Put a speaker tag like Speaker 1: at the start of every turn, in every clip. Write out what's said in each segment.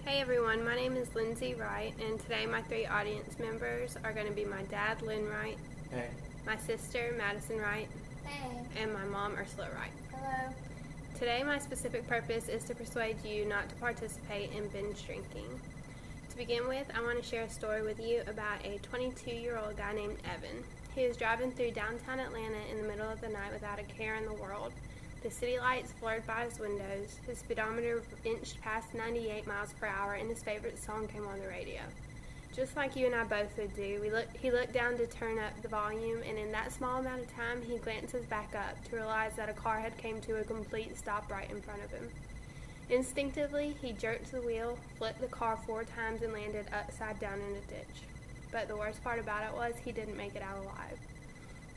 Speaker 1: Hey everyone, my name is Lindsay Wright, and today my three audience members are going to be my dad, Lynn Wright,
Speaker 2: Hey.
Speaker 1: my sister, Madison Wright,
Speaker 3: Hey.
Speaker 1: and my mom, Ursula Wright.
Speaker 3: Hello.
Speaker 1: Today my specific purpose is to persuade you not to participate in binge drinking. To begin with, I want to share a story with you about a 22-year-old guy named Evan. He was driving through downtown Atlanta in the middle of the night without a care in the world. The city lights flared by his windows, his speedometer inched past 98 miles per hour, and his favorite song came on the radio. Just like you and I both would do, he looked down to turn up the volume, and in that small amount of time, he glances back up to realize that a car had come to a complete stop right in front of him. Instinctively, he jerked the wheel, flipped the car 4 times, and landed upside down in a ditch. But the worst part about it was he didn't make it out alive.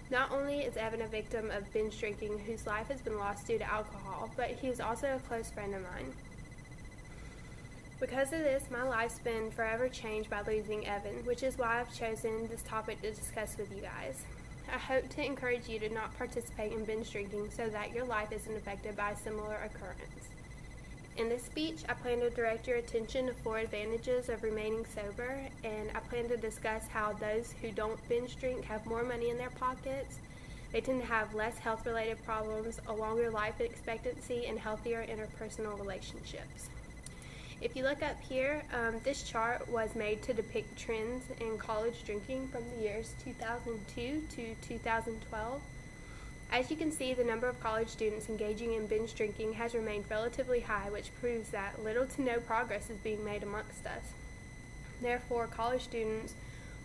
Speaker 1: Not only is Evan a victim of binge drinking whose life has been lost due to alcohol, but he is also a close friend of mine. Because of this, my life's been forever changed by losing Evan, which is why I've chosen this topic to discuss with you guys. I hope to encourage you to not participate in binge drinking so that your life isn't affected by a similar occurrence. In this speech, I plan to direct your attention to 4 advantages of remaining sober, and I plan to discuss how those who don't binge drink have more money in their pockets, they tend to have less health-related problems, a longer life expectancy, and healthier interpersonal relationships. If you look up here, this chart was made to depict trends in college drinking from the years 2002 to 2012. As you can see, the number of college students engaging in binge drinking has remained relatively high, which proves that little to no progress is being made amongst us. Therefore, college students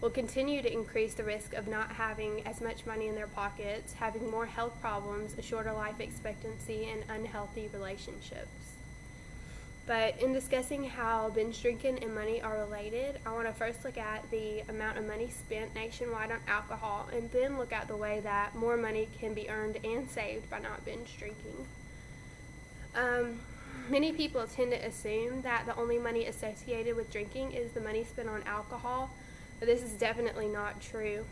Speaker 1: will continue to increase the risk of not having as much money in their pockets, having more health problems, a shorter life expectancy, and unhealthy relationships. But in discussing how binge drinking and money are related, I want to first look at the amount of money spent nationwide on alcohol, and then look at the way that more money can be earned and saved by not binge drinking. Many people tend to assume that the only money associated with drinking is the money spent on alcohol, but this is definitely not true.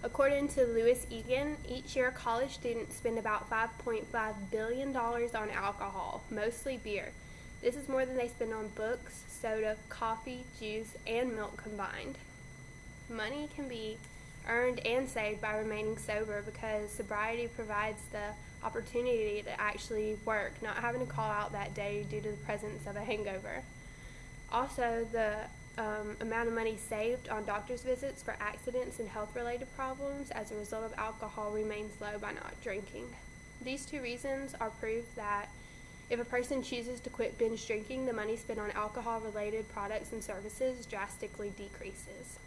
Speaker 1: According to Louis Egan, each year college students spend about $5.5 billion on alcohol, mostly beer. This is more than they spend on books, soda, coffee, juice, and milk combined. Money can be earned and saved by remaining sober because sobriety provides the opportunity to actually work, not having to call out that day due to the presence of a hangover. Also, the amount of money saved on doctor's visits for accidents and health-related problems as a result of alcohol remains low by not drinking. These 2 reasons are proof that if a person chooses to quit binge drinking, the money spent on alcohol-related products and services drastically decreases.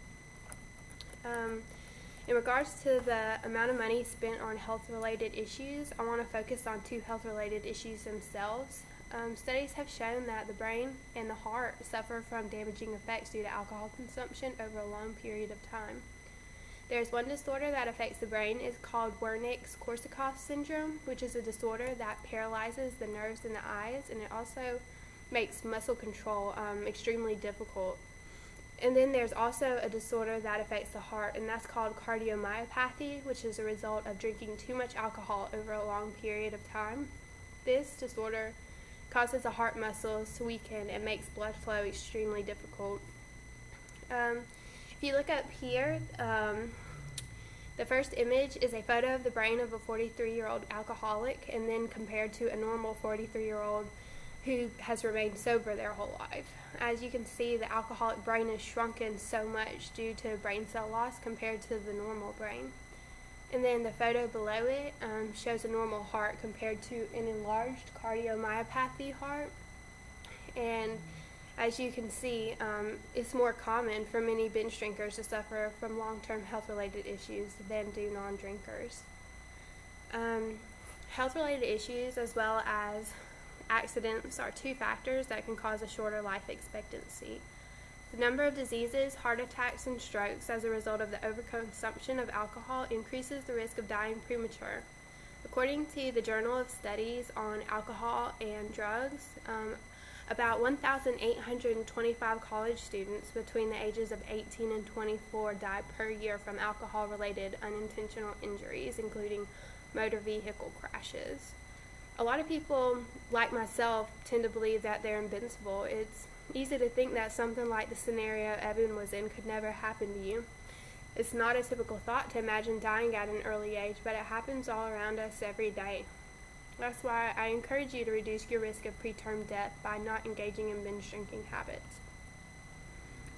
Speaker 1: In regards to the amount of money spent on health-related issues, I want to focus on 2 health-related issues themselves. Studies have shown that the brain and the heart suffer from damaging effects due to alcohol consumption over a long period of time. There's one disorder that affects the brain. It's called Wernicke-Korsakoff syndrome, which is a disorder that paralyzes the nerves in the eyes, and it also makes muscle control extremely difficult. And then there's also a disorder that affects the heart, and that's called cardiomyopathy, which is a result of drinking too much alcohol over a long period of time. This disorder causes the heart muscles to weaken and makes blood flow extremely difficult. If you look up here, the first image is a photo of the brain of a 43-year-old alcoholic, and then compared to a normal 43-year-old who has remained sober their whole life. As you can see, the alcoholic brain is shrunken so much due to brain cell loss compared to the normal brain. And then the photo below it shows a normal heart compared to an enlarged cardiomyopathy heart. And as you can see, it's more common for many binge drinkers to suffer from long-term health-related issues than do non-drinkers. Health-related issues as well as accidents are 2 factors that can cause a shorter life expectancy. The number of diseases, heart attacks, and strokes as a result of the overconsumption of alcohol increases the risk of dying premature. According to the Journal of Studies on Alcohol and Drugs, about 1,825 college students between the ages of 18 and 24 die per year from alcohol-related unintentional injuries, including motor vehicle crashes. A lot of people, like myself, tend to believe that they're invincible. It's easy to think that something like the scenario Evan was in could never happen to you. It's not a typical thought to imagine dying at an early age, but it happens all around us every day. That's why I encourage you to reduce your risk of preterm death by not engaging in binge drinking habits.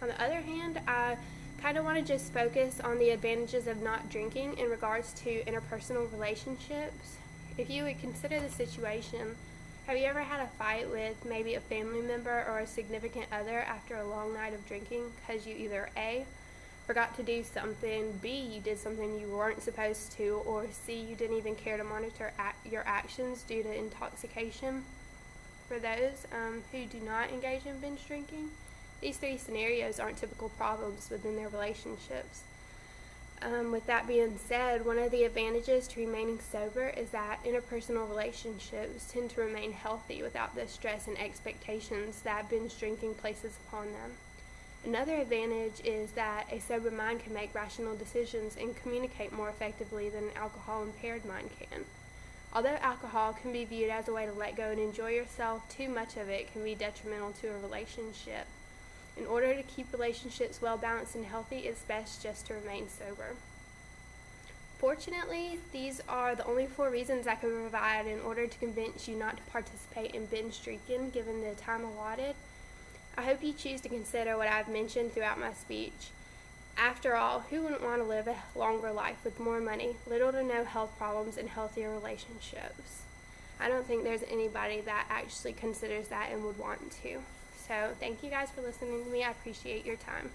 Speaker 1: On the other hand, I kind of want to just focus on the advantages of not drinking in regards to interpersonal relationships. If you would consider the situation, have you ever had a fight with maybe a family member or a significant other after a long night of drinking because you either A, forgot to do something, B, you did something you weren't supposed to, or C, you didn't even care to monitor your actions due to intoxication? For those who do not engage in binge drinking, these three scenarios aren't typical problems within their relationships. With that being said, one of the advantages to remaining sober is that interpersonal relationships tend to remain healthy without the stress and expectations that binge drinking places upon them. Another advantage is that a sober mind can make rational decisions and communicate more effectively than an alcohol-impaired mind can. Although alcohol can be viewed as a way to let go and enjoy yourself, too much of it can be detrimental to a relationship. In order to keep relationships well balanced and healthy, it's best just to remain sober. Fortunately, these are the only 4 reasons I could provide in order to convince you not to participate in binge drinking given the time allotted. I hope you choose to consider what I've mentioned throughout my speech. After all, who wouldn't want to live a longer life with more money, little to no health problems, and healthier relationships? I don't think there's anybody that actually considers that and would want to. So thank you guys for listening to me. I appreciate your time.